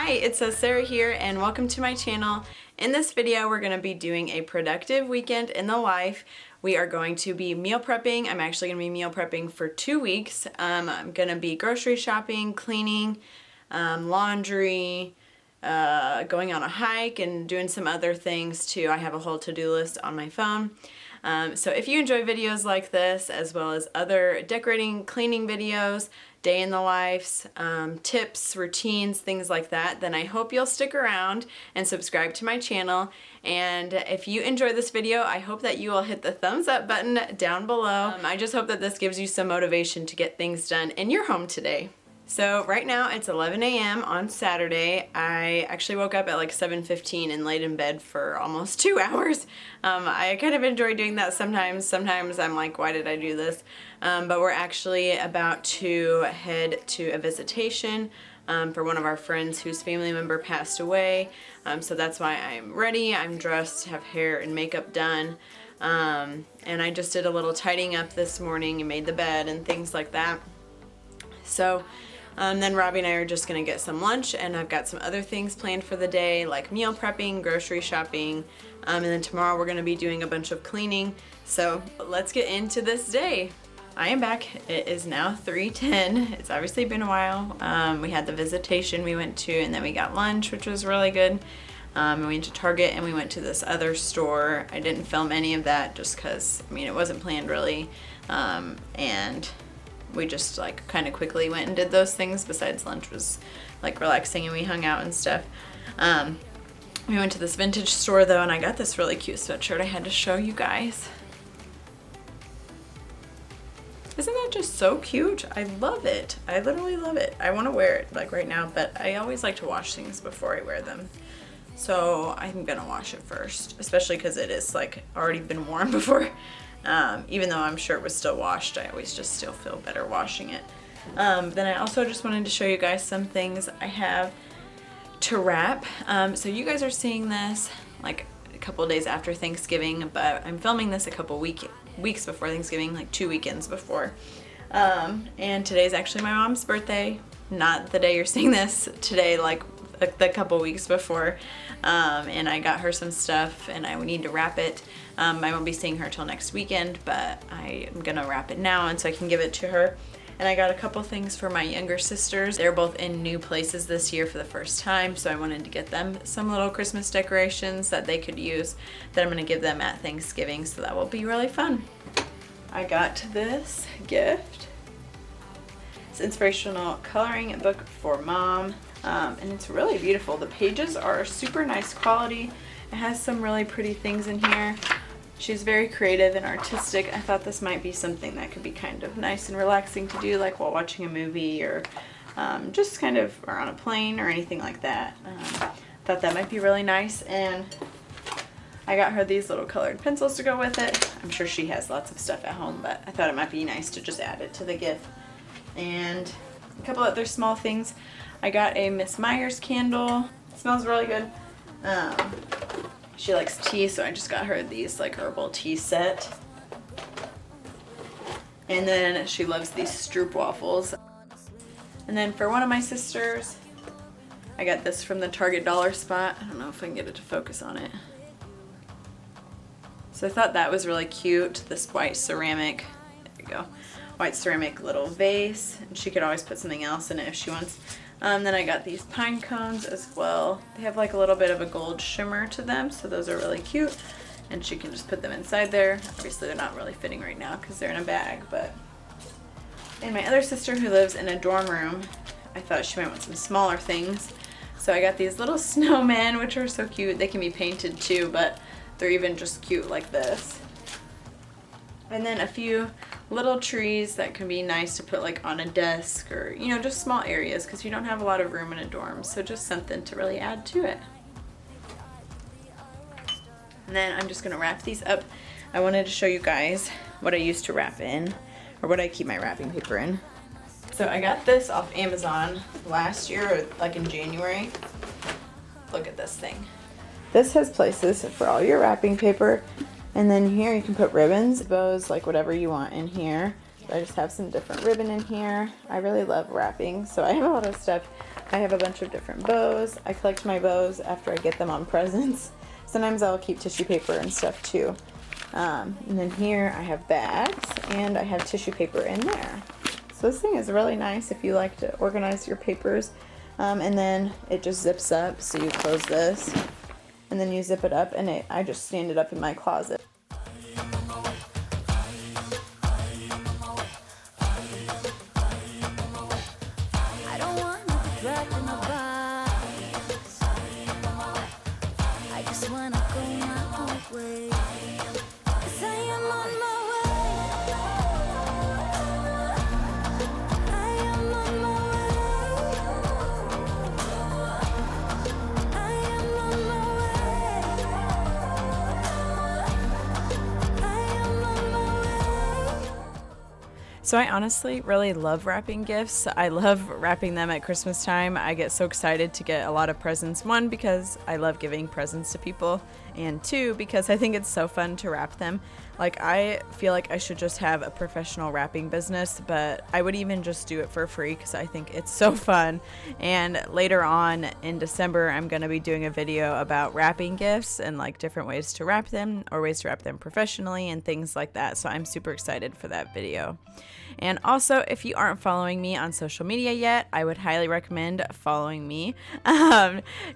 Hi, it's Sarah here and welcome to my channel. In this video we're going to be doing a productive weekend in the life. We are going to be meal prepping. I'm actually going to be meal prepping for 2 weeks. I'm going to be grocery shopping, cleaning, laundry, going on a hike, and doing some other things too. I have a whole to-do list on my phone. So if you enjoy videos like this, as well as other decorating, cleaning videos, day in the lives, tips, routines, things like that, then I hope you'll stick around and subscribe to my channel. And if you enjoy this video, I hope that you will hit the thumbs up button down below. I just hope that this gives you some motivation to get things done in your home today. So right now it's 11 a.m. on Saturday. I actually woke up at like 7:15 and laid in bed for almost 2 hours. I kind of enjoy doing that sometimes. Sometimes I'm like, why did I do this? But we're actually about to head to a visitation for one of our friends whose family member passed away. So that's why I'm ready. I'm dressed, have hair and makeup done. And I just did a little tidying up this morning and made the bed and things like that. So then Robbie and I are just going to get some lunch, and I've got some other things planned for the day, like meal prepping, grocery shopping, and then tomorrow we're going to be doing a bunch of cleaning. So let's get into this day. I am back. It is now 3:10. It's obviously been a while. We had the visitation we went to, and then we got lunch, which was really good. We went to Target and we went to this other store. I didn't film any of that just because, I mean, it wasn't planned really, and we just like kind of quickly went and did those things. Besides lunch was like relaxing and we hung out and stuff. We went to this vintage store though, and I got this really cute sweatshirt I had to show you guys. Isn't that just so cute? I love it. I literally love it. I want to wear it like right now, but I always like to wash things before I wear them. So I'm gonna wash it first, especially because it is like already been worn before. Even though I'm sure it was still washed, I always just still feel better washing it. Then I also just wanted to show you guys some things I have to wrap. So you guys are seeing this like a couple days after Thanksgiving, but I'm filming this a couple weeks before Thanksgiving, like 2 weekends before. And today's actually my mom's birthday, not the day you're seeing this, today, like a couple weeks before. And I got her some stuff and I need to wrap it. I won't be seeing her till next weekend, but I am gonna wrap it now and so I can give it to her. And I got a couple things for my younger sisters. They're both in new places this year for the first time, so I wanted to get them some little Christmas decorations that they could use that I'm gonna give them at Thanksgiving, so that will be really fun. I got this gift. It's an inspirational coloring book for mom. And it's really beautiful. The pages are super nice quality. It has some really pretty things in here. She's very creative and artistic. I thought this might be something that could be kind of nice and relaxing to do, like while watching a movie or just kind of or on a plane or anything like that. Thought that might be really nice. And I got her these little colored pencils to go with it. I'm sure she has lots of stuff at home, but I thought it might be nice to just add it to the gift. And a couple other small things. I got a Miss Myers candle. It smells really good. She likes tea, so I just got her these like herbal tea set. And then she loves these Stroop waffles. And then for one of my sisters, I got this from the Target dollar spot. I don't know if I can get it to focus on it. So I thought that was really cute. This white ceramic, there you go, white ceramic little vase. And she could always put something else in it if she wants. Then I got these pine cones as well. They have like a little bit of a gold shimmer to them, so those are really cute. And she can just put them inside there. Obviously they're not really fitting right now because they're in a bag, but. And my other sister who lives in a dorm room, I thought she might want some smaller things. So I got these little snowmen, which are so cute. They can be painted too, but they're even just cute like this. And then a few little trees that can be nice to put like on a desk or, you know, just small areas because you don't have a lot of room in a dorm. So just something to really add to it. And then I'm just going to wrap these up. I wanted to show you guys what I used to wrap in, or what I keep my wrapping paper in. So I got this off Amazon last year, like in January. Look at this thing. This has places for all your wrapping paper. And then here you can put ribbons, bows, like whatever you want in here. I just have some different ribbon in here. I really love wrapping, so I have a lot of stuff. I have a bunch of different bows. I collect my bows after I get them on presents. Sometimes I'll keep tissue paper and stuff too. And then here I have bags, and I have tissue paper in there. So this thing is really nice if you like to organize your papers. And then it just zips up, so you close this, and then you zip it up, and I just stand it up in my closet. So I honestly really love wrapping gifts. I love wrapping them at Christmas time. I get so excited to get a lot of presents. One, because I love giving presents to people, and two, because I think it's so fun to wrap them. Like, I feel like I should just have a professional wrapping business, but I would even just do it for free because I think it's so fun. And later on in December, I'm going to be doing a video about wrapping gifts and like different ways to wrap them or ways to wrap them professionally and things like that. So I'm super excited for that video. And also, if you aren't following me on social media yet, I would highly recommend following me,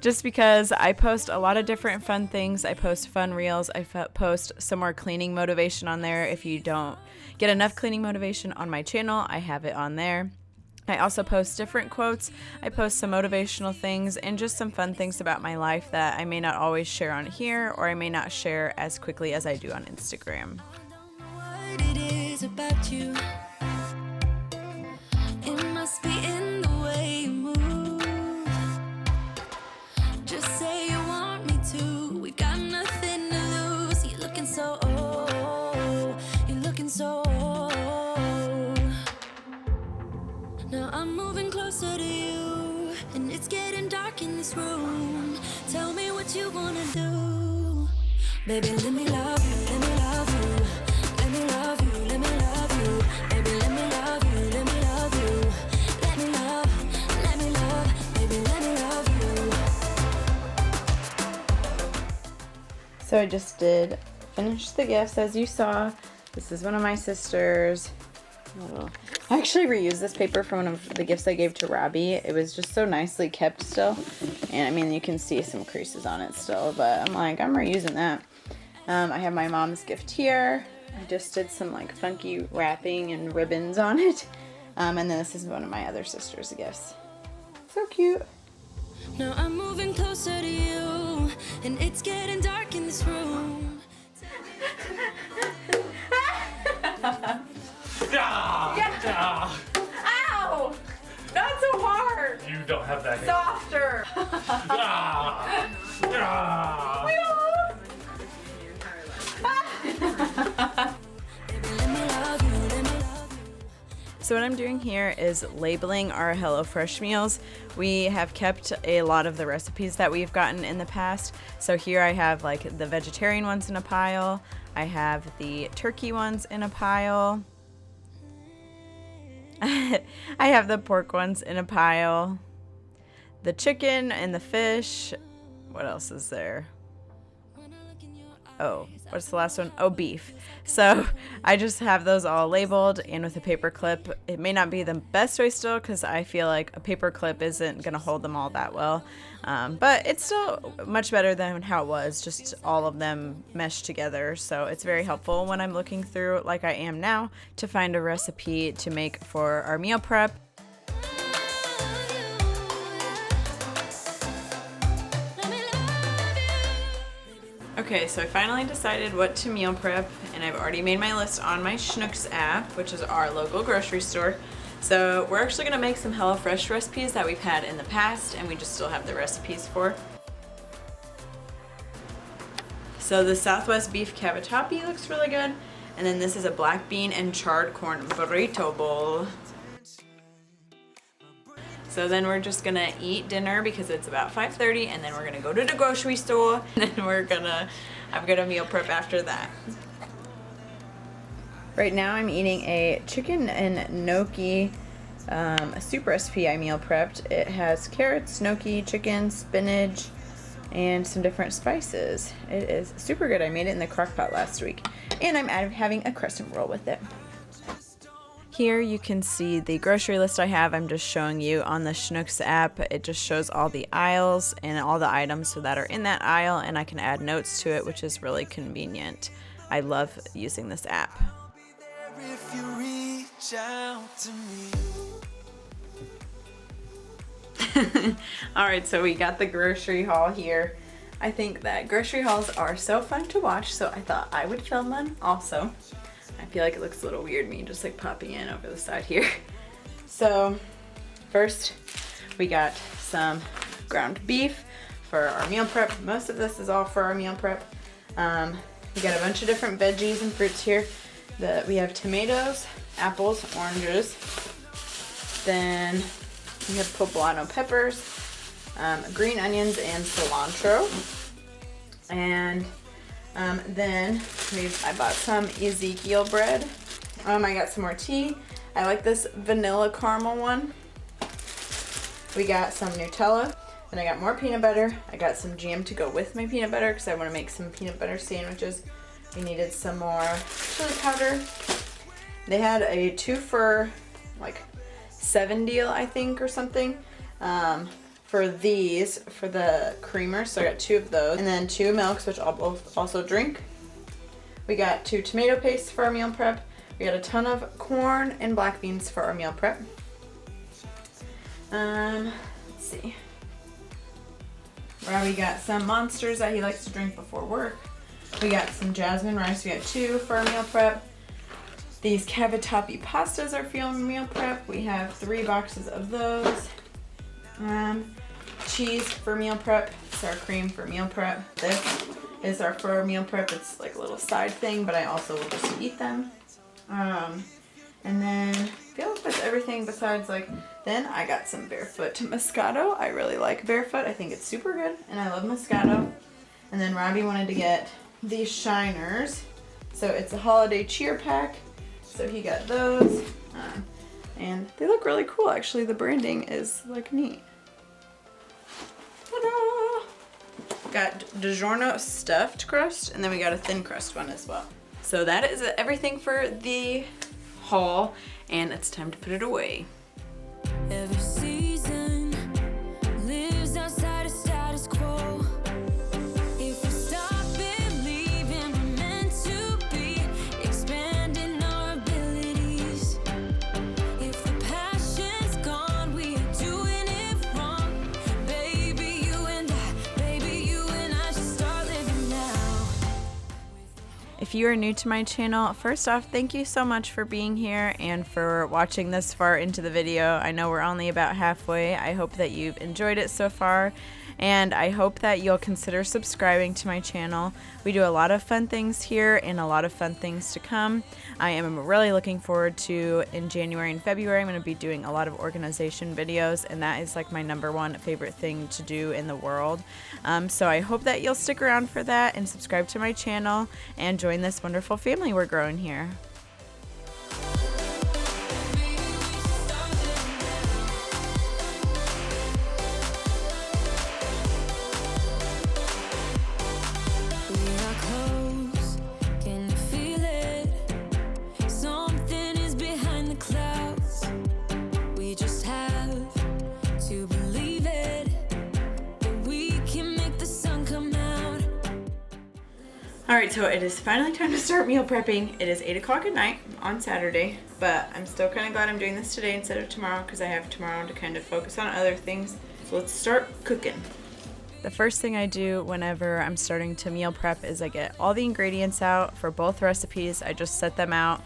just because I post a lot of different fun things. I post fun reels. I post some more cleaning motivation on there. If you don't get enough cleaning motivation on my channel, I have it on there. I also post different quotes. I post some motivational things and just some fun things about my life that I may not always share on here, or I may not share as quickly as I do on Instagram. Be in the way you move. Just say you want me to. We got nothing to lose. You're looking so old. You're looking so old. Now I'm moving closer to you, and it's getting dark in this room. Tell me what you wanna do. Baby, let me love you. Let me love you. Let me love you. Let me love you. Baby, let me love you. Let me love you. So I just did finish the gifts, as you saw. This is one of my sisters. I actually reused this paper from one of the gifts I gave to Robbie. It was just so nicely kept still. And I mean, you can see some creases on it still, but I'm like, I'm reusing that. I have my mom's gift here. I just did some like funky wrapping and ribbons on it. And then this is one of my other sister's gifts. So cute. Now I'm moving closer to you, and it's getting dark in this room. Ow! Not so hard! You don't have that. Softer! So what I'm doing here is labeling our HelloFresh meals. We have kept a lot of the recipes that we've gotten in the past. So here I have like the vegetarian ones in a pile. I have the turkey ones in a pile. I have the pork ones in a pile. The chicken and the fish. What else is there? Oh, what's the last one? Oh, beef. So I just have those all labeled and with a paper clip. It may not be the best way still because I feel like a paper clip isn't going to hold them all that well. But it's still much better than how it was, just all of them meshed together. So it's very helpful when I'm looking through, like I am now, to find a recipe to make for our meal prep. Okay, so I finally decided what to meal prep, and I've already made my list on my Schnucks app, which is our local grocery store. So we're actually gonna make some HelloFresh recipes that we've had in the past, and we just still have the recipes for. So the Southwest beef cavatappi looks really good, and then this is a black bean and charred corn burrito bowl. So then we're just gonna eat dinner because it's about 5:30, and then we're gonna go to the grocery store, and then I'm gonna meal prep after that. Right now I'm eating a chicken and gnocchi soup recipe I meal prepped. It has carrots, gnocchi, chicken, spinach, and some different spices. It is super good. I made it in the crock pot last week. And I'm having a crescent roll with it. Here you can see the grocery list I have. I'm just showing you on the Schnucks app. It just shows all the aisles and all the items that are in that aisle, and I can add notes to it, which is really convenient. I love using this app. If you reach out to me. Alright, so we got the grocery haul here. I think that grocery hauls are so fun to watch, so I thought I would film one also. I feel like it looks a little weird, me just like popping in over the side here. So first we got some ground beef for our meal prep. Most of this is all for our meal prep. We got a bunch of different veggies and fruits here. We have tomatoes, apples, oranges. Then we have poblano peppers, green onions, and cilantro. And then I bought some Ezekiel bread. I got some more tea. I like this vanilla caramel one. We got some Nutella. Then I got more peanut butter. I got some jam to go with my peanut butter because I want to make some peanut butter sandwiches. We needed some more chili powder. They had a 2 for like $7 deal, I think, or something. For the creamer, so I got 2 of those, and then 2 milks, which I'll both also drink. We got 2 tomato pastes for our meal prep. We got a ton of corn and black beans for our meal prep. Let's see. Robbie got some Monsters that he likes to drink before work. We got some jasmine rice. We got 2 for our meal prep. These cavatappi pastas are for our meal prep. We have 3 boxes of those. Cheese for meal prep, sour cream for meal prep. This is for our meal prep. It's like a little side thing, but I also will just eat them. And then I feel like that's everything besides then I got some Barefoot Moscato. I really like Barefoot. I think it's super good, and I love Moscato. And then Robbie wanted to get these Shiners. So it's a holiday cheer pack. So he got those. And they look really cool, actually. The branding is neat. Ta-da! Got DiGiorno stuffed crust, and then we got a thin crust one as well. So that is everything for the haul, and it's time to put it away. Every season lives outside of status quo. If we stop believing we're meant to be, expanding our abilities. If the passion's gone, we are doing it wrong. Baby, you and I should start living now. If you are new to my channel, first off, thank you so much for being here and for watching this far into the video. I know we're only about halfway. I hope that you've enjoyed it so far, and I hope that you'll consider subscribing to my channel. We do a lot of fun things here and a lot of fun things to come. I am really looking forward to, in January and February, I'm going to be doing a lot of organization videos, and that is my #1 favorite thing to do in the world. So I hope that you'll stick around for that and subscribe to my channel and join this wonderful family we're growing here. Alright, so it is finally time to start meal prepping. It is 8 o'clock at night on Saturday, but I'm still kind of glad I'm doing this today instead of tomorrow because I have tomorrow to kind of focus on other things. So let's start cooking. The first thing I do whenever I'm starting to meal prep is I get all the ingredients out for both recipes. I just set them out,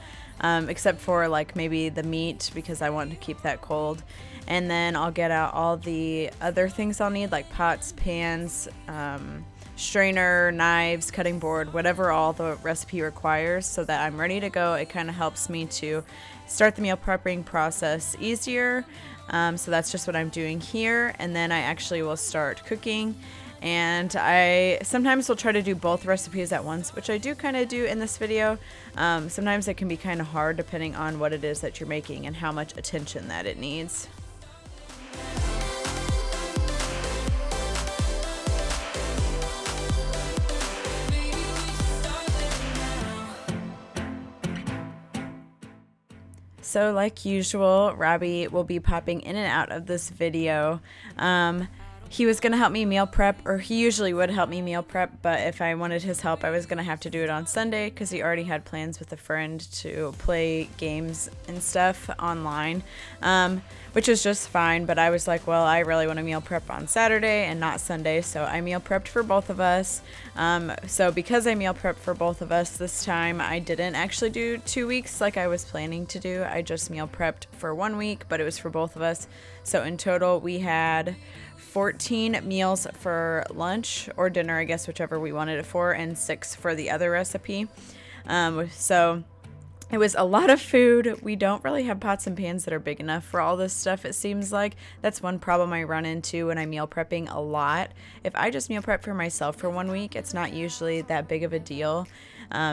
except for maybe the meat because I want to keep that cold. And then I'll get out all the other things I'll need, like pots, pans, strainer, knives, cutting board, whatever all the recipe requires, so that I'm ready to go. It kind of helps me to start the meal prepping process easier. So that's just what I'm doing here. And then I actually will start cooking. And I sometimes will try to do both recipes at once, which I do kind of do in this video. Sometimes it can be kind of hard depending on what it is that you're making and how much attention that it needs. So like usual, Robbie will be popping in and out of this video. He was going to help me meal prep, or he usually would help me meal prep, but if I wanted his help, I was going to have to do it on Sunday because he already had plans with a friend to play games and stuff online, which is just fine. But I was like, well, I really want to meal prep on Saturday and not Sunday, so I meal prepped for both of us. So because I meal prepped for both of us this time, I didn't actually do 2 weeks like I was planning to do. I just meal prepped for 1 week, but it was for both of us. So in total, we had 14 meals for lunch or dinner, I guess, whichever we wanted it for, and 6 for the other recipe. So it was a lot of food. We don't really have pots and pans that are big enough for all this stuff, it seems like. That's one problem I run into when I'm meal prepping a lot. If I just meal prep for myself for 1 week, it's not usually that big of a deal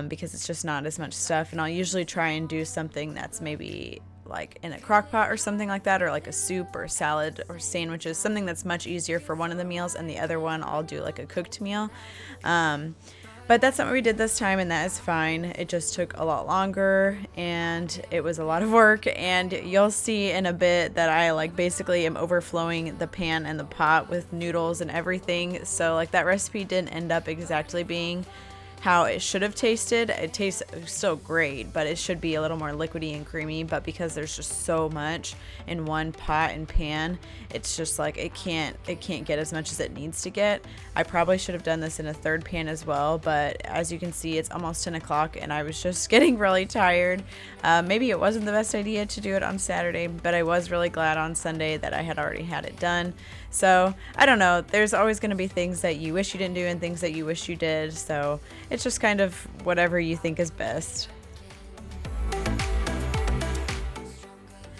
because it's just not as much stuff. And I'll usually try and do something that's maybe like in a crock pot or something like that, or like a soup or salad or sandwiches, something that's much easier for one of the meals, and the other one I'll do like a cooked meal. But that's not what we did this time, and that is fine. It just took a lot longer and it was a lot of work, and you'll see in a bit that I like basically am overflowing the pan and the pot with noodles and everything. So like that recipe didn't end up exactly being how it should have tasted. It tastes still great, but it should be a little more liquidy and creamy. But because there's just so much in one pot and pan, it's just like it can't get as much as it needs to get. I probably should have done this in a third pan as well, but as you can see, it's almost 10 o'clock and I was just getting really tired. Maybe it wasn't the best idea to do it on Saturday, but I was really glad on Sunday that I had already had it done. So I don't know, there's always going to be things that you wish you didn't do and things that you wish you did, so it's just kind of whatever you think is best.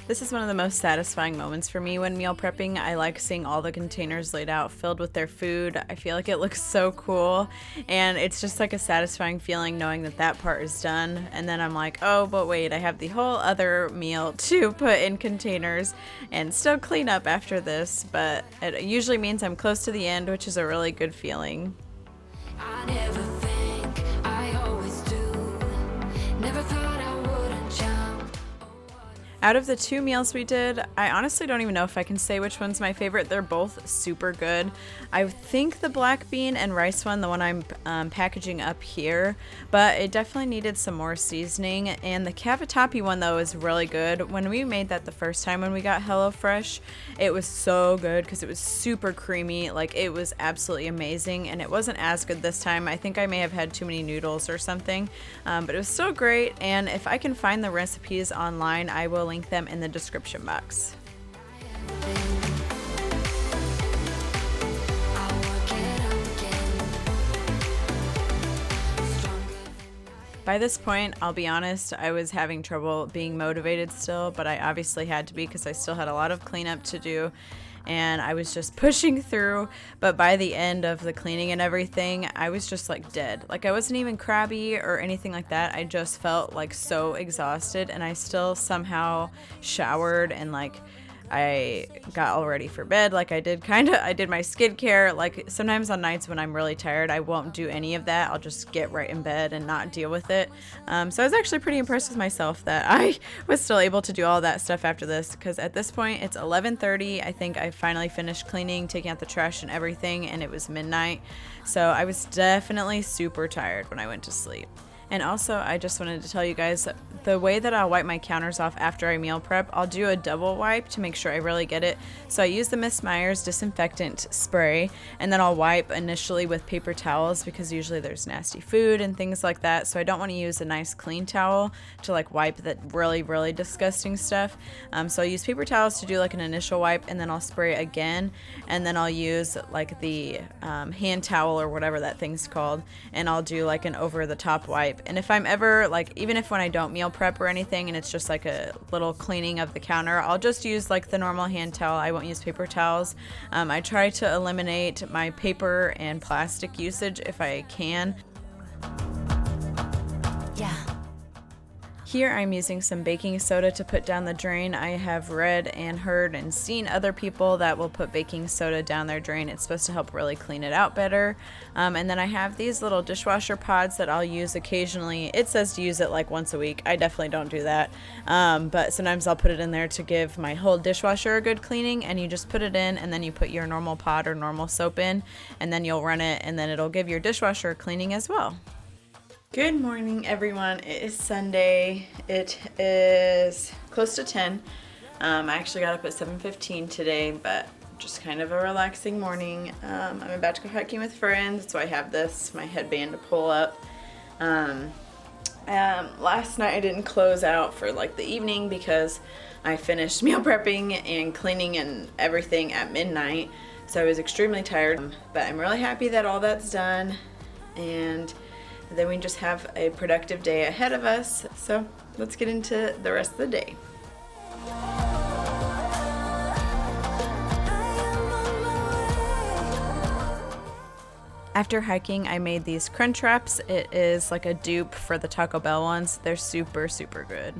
This is one of the most satisfying moments for me when meal prepping. I like seeing all the containers laid out filled with their food. I feel like it looks so cool, and it's just like a satisfying feeling knowing that that part is done. And then I'm like, oh, but wait, I have the whole other meal to put in containers and still clean up after this, but it usually means I'm close to the end, which is a really good feeling. I never think, I always do. Never thought I wouldn't jump. Out of the 2 meals we did, I honestly don't even know if I can say which one's my favorite. They're both super good. I think the black bean and rice one, the one I'm packaging up here, but it definitely needed some more seasoning. And the cavatappi one, though, is really good. When we made that the first time when we got HelloFresh, it was so good because it was super creamy. Like, it was absolutely amazing, and it wasn't as good this time. I think I may have had too many noodles or something, but it was still great. And if I can find the recipes online, I will link them in the description box. By this point, I'll be honest, I was having trouble being motivated still, but I obviously had to be because I still had a lot of cleanup to do. And I was just pushing through, but by the end of the cleaning and everything, I was just like dead. Like, I wasn't even crabby or anything like that. I just felt like so exhausted, and I still somehow showered and like I got all ready for bed. Like I did my skincare. Like sometimes on nights when I'm really tired, I won't do any of that. I'll just get right in bed and not deal with it. So I was actually pretty impressed with myself that I was still able to do all that stuff after this, because at this point it's 11:30. I think I finally finished cleaning, taking out the trash and everything, and it was midnight. So I was definitely super tired when I went to sleep. And also, I just wanted to tell you guys, the way that I'll wipe my counters off after I meal prep, I'll do a double wipe to make sure I really get it. So I use the Miss Meyer's disinfectant spray, and then I'll wipe initially with paper towels because usually there's nasty food and things like that. So I don't want to use a nice clean towel to like wipe that really, really disgusting stuff. So I'll use paper towels to do like an initial wipe, and then I'll spray again, and then I'll use like the hand towel or whatever that thing's called, and I'll do like an over the top wipe tip. And if I'm ever like, even if when I don't meal prep or anything and it's just like a little cleaning of the counter, I'll just use like the normal hand towel. I won't use paper towels. I try to eliminate my paper and plastic usage if I can. Yeah. Here I'm using some baking soda to put down the drain. I have read and heard and seen other people that will put baking soda down their drain. It's supposed to help really clean it out better. And then I have these little dishwasher pods that I'll use occasionally. It says to use it like once a week. I definitely don't do that. But sometimes I'll put it in there to give my whole dishwasher a good cleaning, and you just put it in and then you put your normal pod or normal soap in, and then you'll run it, and then it'll give your dishwasher a cleaning as well. Good morning, everyone. It is Sunday. It is close to 10. I actually got up at 7:15 today, but just kind of a relaxing morning. I'm about to go hiking with friends, so I have this, my headband to pull up. Last night I didn't close out for like the evening because I finished meal prepping and cleaning and everything at midnight, so I was extremely tired. But I'm really happy that all that's done, and then we just have a productive day ahead of us. So let's get into the rest of the day. After hiking, I made these crunch wraps. It is like a dupe for the Taco Bell ones. They're super, super good.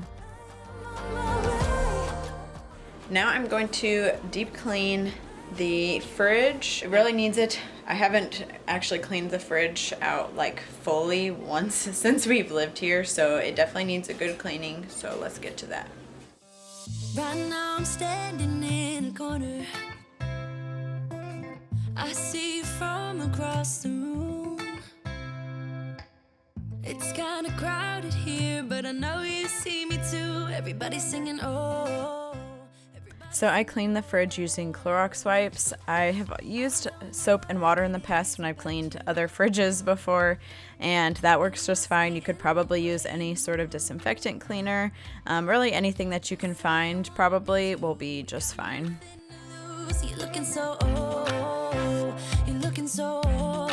Now I'm going to deep clean the fridge. It really needs it. I haven't actually cleaned the fridge out like fully once since we've lived here, so it definitely needs a good cleaning. So let's get to that. Right now I'm standing in a corner. I see you from across the room. It's kinda crowded here, but I know you see me too. Everybody's singing, oh. So I clean the fridge using Clorox wipes. I have used soap and water in the past when I've cleaned other fridges before, and that works just fine. You could probably use any sort of disinfectant cleaner. Really anything that you can find probably will be just fine. You're looking so old. You're looking so old.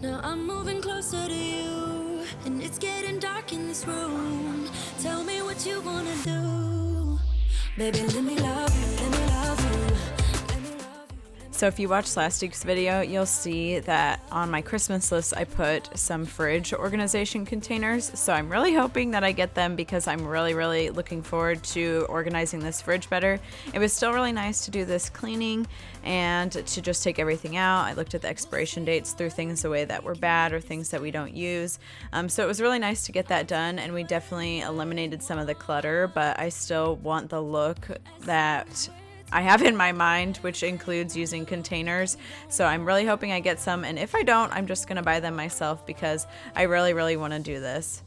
Now I'm moving closer to you, and it's getting dark in this room. Tell me what you wanna do. Baby, let me love you, let me love you, let me love you. So if you watched last week's video, you'll see that on my Christmas list I put some fridge organization containers. So I'm really hoping that I get them because I'm really looking forward to organizing this fridge better. It was still really nice to do this cleaning and to just take everything out. I looked at the expiration dates, threw things away that were bad or things that we don't use. So it was really nice to get that done, and we definitely eliminated some of the clutter, but I still want the look that I have in my mind, which includes using containers. So I'm really hoping I get some, and if I don't, I'm just gonna buy them myself because I really want to do this.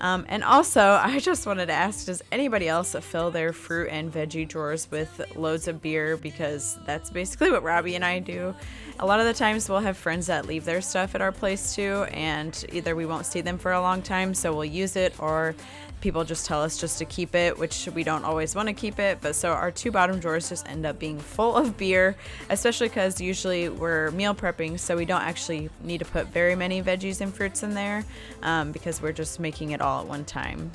And also, I just wanted to ask, does anybody else fill their fruit and veggie drawers with loads of beer? Because that's basically what Robbie and I do. A lot of the times we'll have friends that leave their stuff at our place too, and either we won't see them for a long time, so we'll use it, or people just tell us just to keep it, which we don't always want to keep it. But so our two bottom drawers just end up being full of beer, especially because usually we're meal prepping, so we don't actually need to put very many veggies and fruits in there because we're just making it all at one time.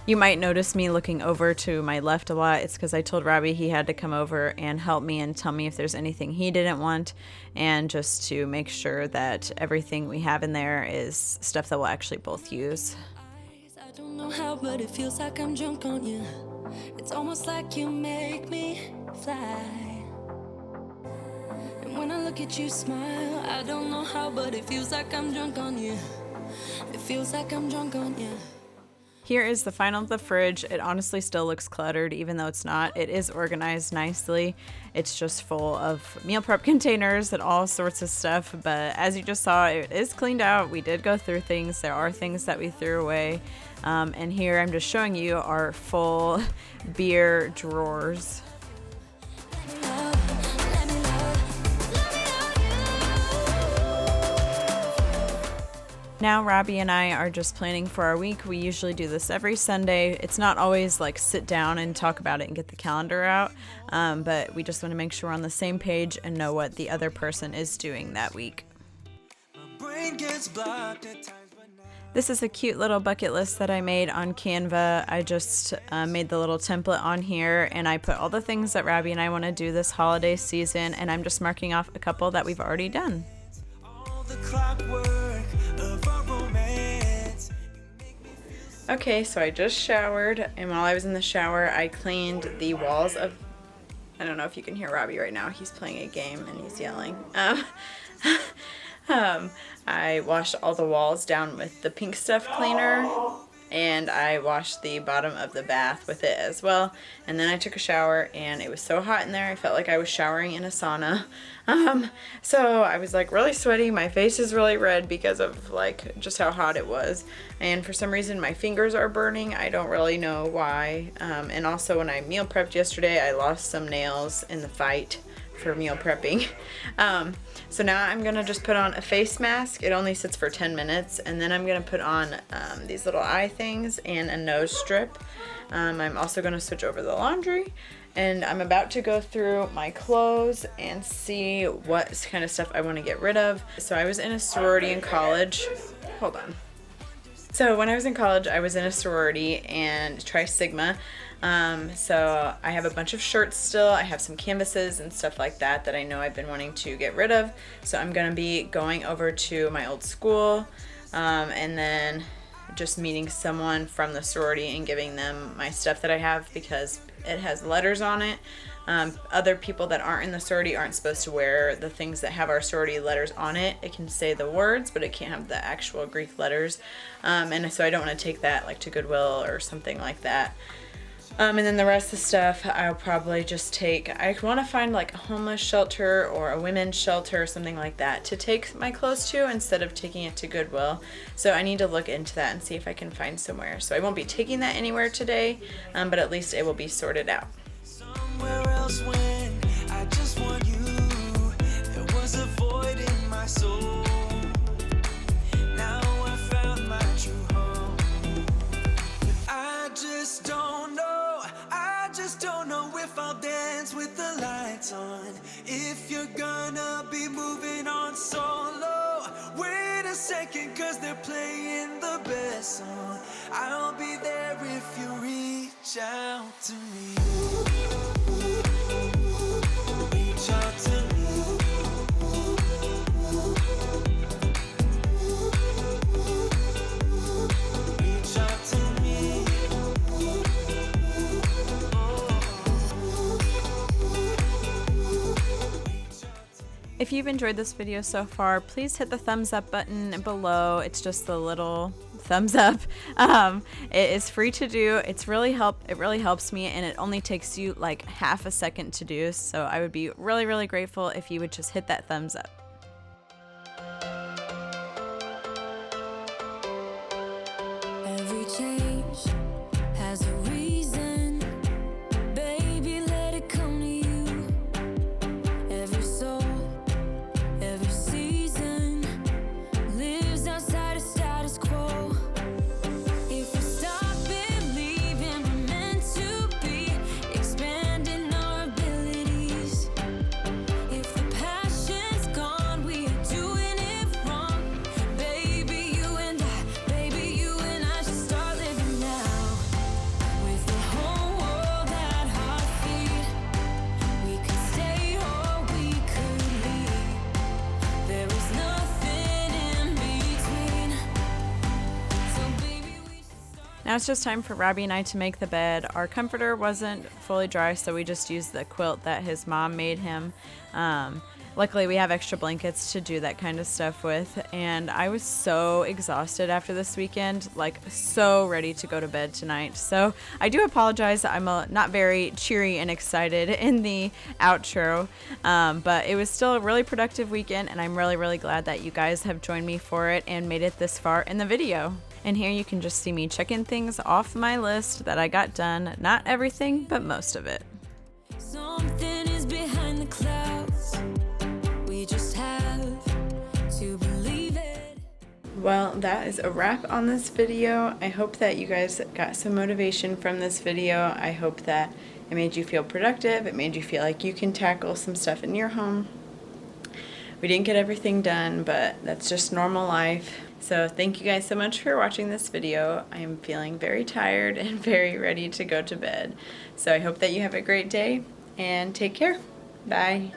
You might notice me looking over to my left a lot. It's because I told Robbie he had to come over and help me and tell me if there's anything he didn't want, and just to make sure that everything we have in there is stuff that we'll actually both use. I don't know how, but it feels like I'm drunk on you. It's almost like you make me fly. And when I look at you smile, I don't know how, but it feels like I'm drunk on you. It feels like I'm drunk on you. Here is the final of the fridge. It honestly still looks cluttered, even though it's not. It is organized nicely. It's just full of meal prep containers and all sorts of stuff. But as you just saw, it is cleaned out. We did go through things. There are things that we threw away. And here I'm just showing you our full beer drawers. Now Robbie and I are just planning for our week. We usually do this every Sunday. It's not always like sit down and talk about it and get the calendar out, but we just want to make sure we're on the same page and know what the other person is doing that week. This is a cute little bucket list that I made on Canva. I just made the little template on here, and I put all the things that Robbie and I want to do this holiday season, and I'm just marking off a couple that we've already done. Okay, so I just showered, and while I was in the shower, I cleaned the walls of, I don't know if you can hear Robbie right now, he's playing a game and he's yelling. I washed all the walls down with the pink stuff cleaner, and I washed the bottom of the bath with it as well. And then I took a shower, and it was so hot in there, I felt like I was showering in a sauna. So I was like really sweaty. My face is really red because of like just how hot it was. And for some reason my fingers are burning. I don't really know why. And also when I meal prepped yesterday, I lost some nails in the fight for meal prepping. So now I'm gonna just put on a face mask. It only sits for 10 minutes, and then I'm gonna put on these little eye things and a nose strip. I'm also gonna switch over the laundry, and I'm about to go through my clothes and see what kind of stuff I want to get rid of. So I was in a sorority in college. Hold on. So when I was in college, I was in a sorority and Tri Sigma. So I have a bunch of shirts still. I have some canvases and stuff like that that I know I've been wanting to get rid of. So I'm going to be going over to my old school, and then just meeting someone from the sorority and giving them my stuff that I have because it has letters on it. Other people that aren't in the sorority aren't supposed to wear the things that have our sorority letters on it. It can say the words, but it can't have the actual Greek letters. And so I don't want to take that like to Goodwill or something like that. And then the rest of the stuff I'll probably just take. I want to find like a homeless shelter or a women's shelter or something like that to take my clothes to instead of taking it to Goodwill. So I need to look into that and see if I can find somewhere. So I won't be taking that anywhere today, but at least it will be sorted out. Somewhere else when I just want you, there was a void in my soul. Now I found my true home. But I just don't know if I'll dance with the lights on. If you're gonna be moving on solo, wait a second, cause they're playing the best song. I'll be there if you reach out to me. Reach out to me. Reach out to me. If you've enjoyed this video so far, please hit the thumbs up button below. It's just the little thumbs up. It is free to do. It really helps me, and it only takes you like half a second to do. So I would be really, really grateful if you would just hit that thumbs up. Every change has a reason. Baby, let it come to you. Every soul, every season lives outside of status quo. If we stop believing we're meant to be, expanding our abilities. If the passion's gone, we are doing it wrong. Baby, you and I should start living now. With the whole world at our feet, we could stay or we could leave. There is nothing in between. So baby, we should start. Now it's just time for Robbie and I to make the bed. Our comforter wasn't fully dry, so we just used the quilt that his mom made him. Luckily, we have extra blankets to do that kind of stuff with, and I was so exhausted after this weekend, like so ready to go to bed tonight. So I do apologize, I'm not very cheery and excited in the outro, but it was still a really productive weekend, and I'm really, really glad that you guys have joined me for it and made it this far in the video. And here you can just see me checking things off my list that I got done. Not everything, but most of it. Something is behind the clouds. We just have to believe it. Well, that is a wrap on this video. I hope that you guys got some motivation from this video. I hope that it made you feel productive. It made you feel like you can tackle some stuff in your home. We didn't get everything done, but that's just normal life. So thank you guys so much for watching this video. I am feeling very tired and very ready to go to bed. So I hope that you have a great day and take care. Bye.